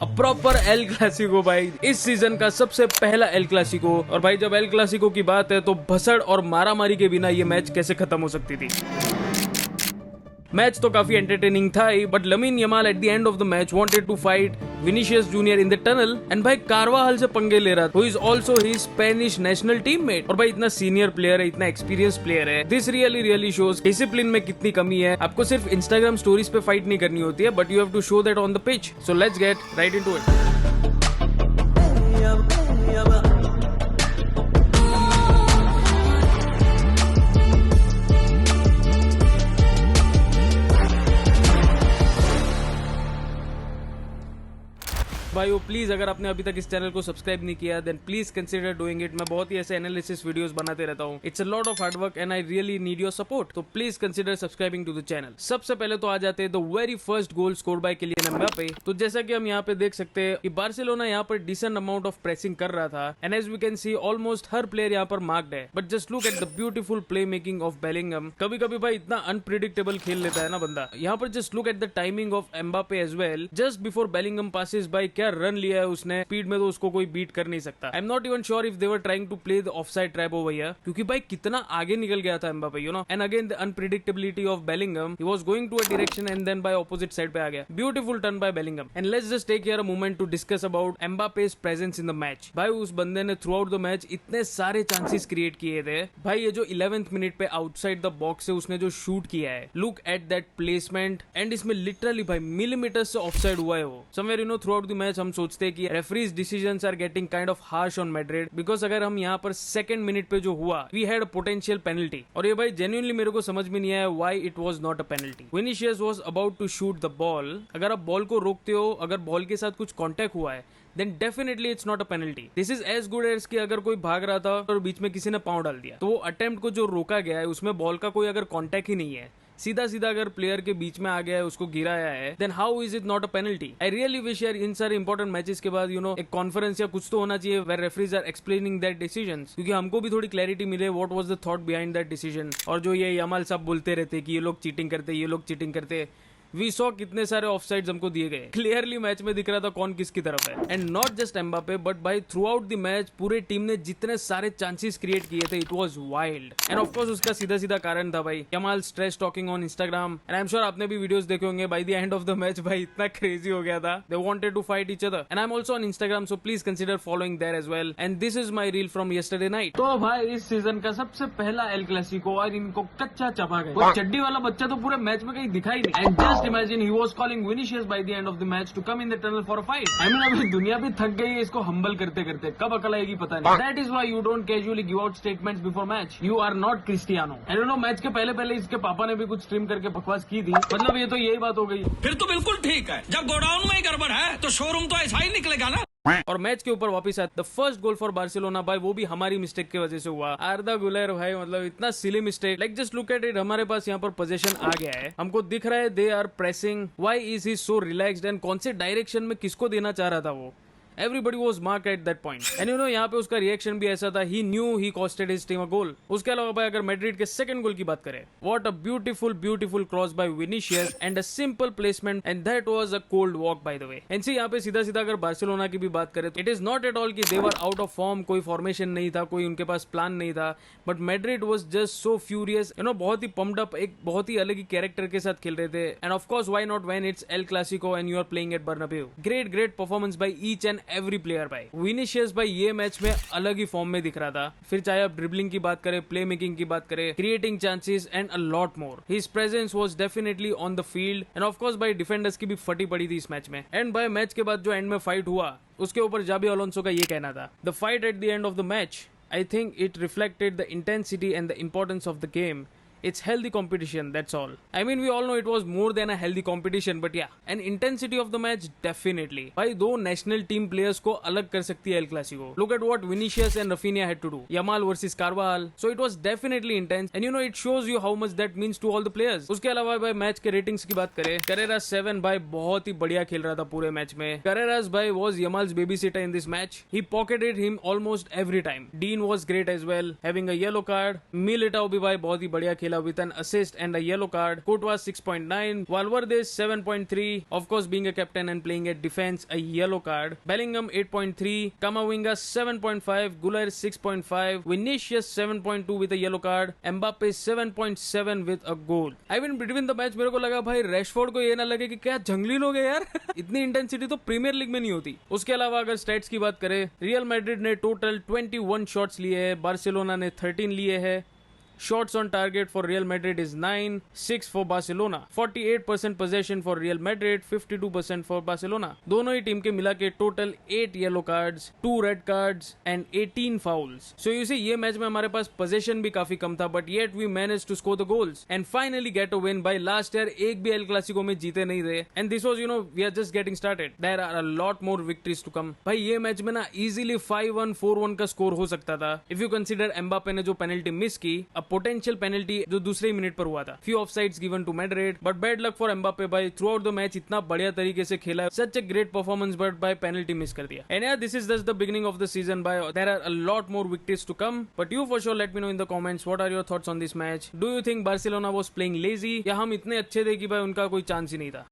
Proper El Clasico भाई, इस season का सबसे पहला एल क्लासिको। और भाई जब एल क्लासिको की बात है तो भसड़ और मारामारी के बिना ये मैच कैसे खत्म हो सकती थी। मैच तो काफी एंटरटेनिंग था ही, but Lamine Yamal at the end of the match wanted to fight Vinicius junior in the tunnel and भाई कार्वाहल से पंगे ले रहा था, who is also his Spanish national teammate. और भाई इतना सीनियर प्लेयर है, इतना एक्सपीरियंस प्लेयर है। दिस रियली शोज डिसिप्लिन में कितनी कमी है। आपको सिर्फ इंस्टाग्राम स्टोरीज पे फाइट नहीं करनी होती है, but you have to show that on the pitch. So let's get right into it. भाई प्लीज अगर आपने अभी तक इस चैनल को सब्सक्राइब नहीं किया then please consider doing it. मैं बहुत ही ऐसे एनालिसिस वीडियोस बनाते रहता हूँ। It's a lot of hard work and I really need your support, तो please consider subscribing to the channel. सबसे पहले तो आ जाते हैं the very first goal score by Kylian Mbappe. तो जैसा कि हम यहाँ पे देख सकते हैं कि बार्सिलोना यहाँ पर डिसेंट अमाउंट ऑफ प्रेसिंग कर रहा था and as we can see almost हर प्लेयर यहाँ पर मार्क्ड है। But just look at the beautiful play making of Bellingham. कभी कभी भाई इतना अनप्रिडिक्टेबल खेल लेता है ना बंदा। यहाँ पर just look at the timing of Mbappe as well. Just before Bellingham passes by क्या रन लिया है उसने। स्पीड में तो उसको कोई बीट कर नहीं सकता। I am not even sure if they were trying to play the offside trap over here, क्योंकि भाई कितना आगे निकल गया था Mbappe, you know. And again the unpredictability of Bellingham, he was going to a direction and then by opposite side पे आ गया। Beautiful turn by Bellingham. And let's just take here a moment to discuss about Mbappe's presence in the match. भाई उस बंदे ने through out the match इतने सारे chances create किए थे। भाई ये जो 11th मिनट पे आउटसाइड द बॉक्स से उसने जो शूट किया है, look at that placement. And इसमें लिटरली भाई मिलीमीटर से ऑफसाइड हुआ है वो। Somewhere you know through out the match हम सोचते हैं कि referees decision are getting kind of harsh on Madrid, because अगर हम यहाँ पर सेकंड मिनट पे जो हुआ वी हैड पोटेंशियल पेनल्टी। और ये भाई जेन्युइनली मेरे को समझ में नहीं आया why it was not a penalty. Vinicius was about to shoot the ball. अगर आप बॉल को रोकते हो, अगर बॉल के साथ कुछ कांटेक्ट हुआ है then definitely it's not a penalty. This is as good as कि अगर कोई भाग रहा था और बीच में किसी ने पांव डाल दिया, तो वो अटेम्प्ट को जो रोका गया है उसमें बॉल का कोई अगर कांटेक्ट ही नहीं है, सीधा सीधा अगर प्लेयर के बीच में आ गया है, उसको गिराया है, then how is it not a penalty. I really wish यार इन सारे इंपॉर्टेंट मैचेस के बाद यू नो एक कॉन्फ्रेंस या कुछ तो होना चाहिए where referees are explaining that decisions, क्योंकि हमको भी थोड़ी क्लैरिटी मिले what was the thought behind that decision. और जो ये यमाल साहब बोलते रहते कि ये लोग चीटिंग करते, ये लोग चीटिंग करते, वी सॉ कितने सारे ऑफसाइड्स हमको दिए गए। क्लियरली मैच में दिख रहा था कौन किसकी तरफ है। And not just Mbappe but भाई थ्रू आउट द मैच पूरे टीम ने जितने सारे चांसेस क्रिएट किए थे, it was wild. And of course उसका सीधा सीधा कारण था भाई Yamal stress talking on Instagram. And I am sure आपने भी वीडियोस देखे होंगे। By the end of the match भाई इतना क्रेजी हो गया था, they wanted to fight each other. And I am also on Instagram, so please consider following there as well. And this is my reel from yesterday night. तो भाई इस season का सबसे पहला एल क्लासिको और इनको कच्चा चबा गए। वो चड्डी वाला बच्चा तो पूरे मैच में कहीं दिखाई नहीं। And just imagine he was calling Vinicius by the end of the match to come in the tunnel for a fight. I mean अभी दुनिया भी थक गई है इसको हम्बल करते करते, कब अकल आएगी पता नहीं। That is why you don't casually give out statements before match. You are not Cristiano. I don't know match के पहले इसके पापा ने भी कुछ स्ट्रीम करके बकवास की थी, मतलब ये तो यही बात हो गई। फिर तो बिल्कुल ठीक है, जब गोडाउन में ही गड़बड़ है तो शोरूम तो ऐसा ही निकलेगा ना। और मैच के ऊपर वापस आया the first goal for Barcelona भाई, वो भी हमारी मिस्टेक की वजह से हुआ। आर्दा गुलेर भाई मतलब इतना silly mistake. Like just look at it, हमारे पास यहाँ पर पोजीशन आ गया है, हमको दिख रहा है they are pressing, why is he so relaxed and कौन से डायरेक्शन में किसको देना चाह रहा था वो। Everybody was marked at that point. And you know यहाँ पे उसका रिएक्शन भी ऐसा था, he knew he costed his team a goal. उसके अलावा भाई अगर मैड्रिड के सेकंड गोल की बात करें, what a beautiful cross by Vinicius and a simple placement and that was a cold walk by the way. And see यहाँ पे सीधा सीधा अगर बार्सिलोना की भी बात करें तो it is not at all कि they were out of form, कोई फॉर्मेशन नहीं था, कोई उनके पास प्लान नहीं था, but Madrid was just so furious, you know बहुत ही pumped up, एक बहुत ही अलग ही कैरेक्टर के साथ खेल रहे थे। And of course why not when it's El Clasico and you are playing at Bernabeu. Great performance by each and every player भाई। विनीशियस भाई ये मैच में अलग ही फॉर्म में दिख रहा था। फिर चाहे आप ड्रिबलिंग की बात करें, प्ले मेकिंग की बात करें, creating chances and a lot more, his presence was definitely on the field. And of course भाई डिफेंडर्स की भी फटी पड़ी थी इस मैच में। एंड भाई मैच के बाद जो एंड में फाइट हुआ उसके ऊपर जाबी अलोंसो का ये कहना था, the fight eight the end of the match I think it reflected the intensity and the importance of the game. It's healthy competition, that's all. I mean, we all know it was more than a healthy competition, but yeah, an intensity of the match definitely. भाई दो national team players को अलग कर सकती है El Clasico. Look at what Vinicius and Rafinha had to do. Yamal versus Carvajal. So it was definitely intense, and you know it shows you how much that means to all the players. उसके अलावा भाई match के ratings की बात करें, Carreras 7 भाई बहुत ही बढ़िया खेल रहा था पूरे मैच में। Carreras भाई was Yamal's babysitter in this match. He pocketed him almost every time. Dean was great as well, having a yellow card. Militao भी भाई बहुत ही बढ़िया खेला with an assist and a yellow card. Courtois 6.9, Valverde 7.3, of course being a captain and playing at defense, a yellow card. Bellingham 8.3, Camavinga 7.5, Güler 6.5, Vinicius 7.2 with a yellow card, Mbappe 7.7 with a goal. Even between the match मेरे को लगा भाई Rashford को ये ना लगे कि क्या जंगली लोग हैं यार इतनी इंटेंसिटी तो प्रीमियर लीग में नहीं होती. उसके अलावा अगर स्टैट्स की बात करें, रियल मैड्रिड ने टोटल 21 शॉट्स लिए हैं, बार्सिलोना ने 13 लिए हैं. Shots on target for Real Madrid is 9, 6 for Barcelona. 48% possession for Real Madrid, 52% for Barcelona. दोनों ही टीम के मिला के total 8 yellow cards, 2 red cards and 18 fouls. So you see ये मैच में हमारे पास पोजेशन भी काफी कम था, but yet we manage to score the goals and finally get a win. By last year एक भी एल क्लासिको में जीते नहीं रहे and this was we are just getting started. There are a lot more victories to come. भाई ये match में ना इजीली 5-1, 4-1 का स्कोर हो सकता था इफ यू कंसीडर एम्बापे ने जो पेनल्टी मिस की, पोटेंशियल पेनल्टी जो दूसरे मिनट पर हुआ था. Few offsides given to Madrid, but bad luck for Mbappe भाई. थ्रू आउट द मैच इतना बढ़िया तरीके से खेला, such a great performance, but by penalty miss कर दिया. एंड यार this is just the beginning of the season. By there are a lot more victories to come, but you for sure let me know in the comments what are your thoughts on this match. Do you think Barcelona was playing lazy या हम इतने अच्छे थे कि भाई उनका कोई chance ही नहीं था.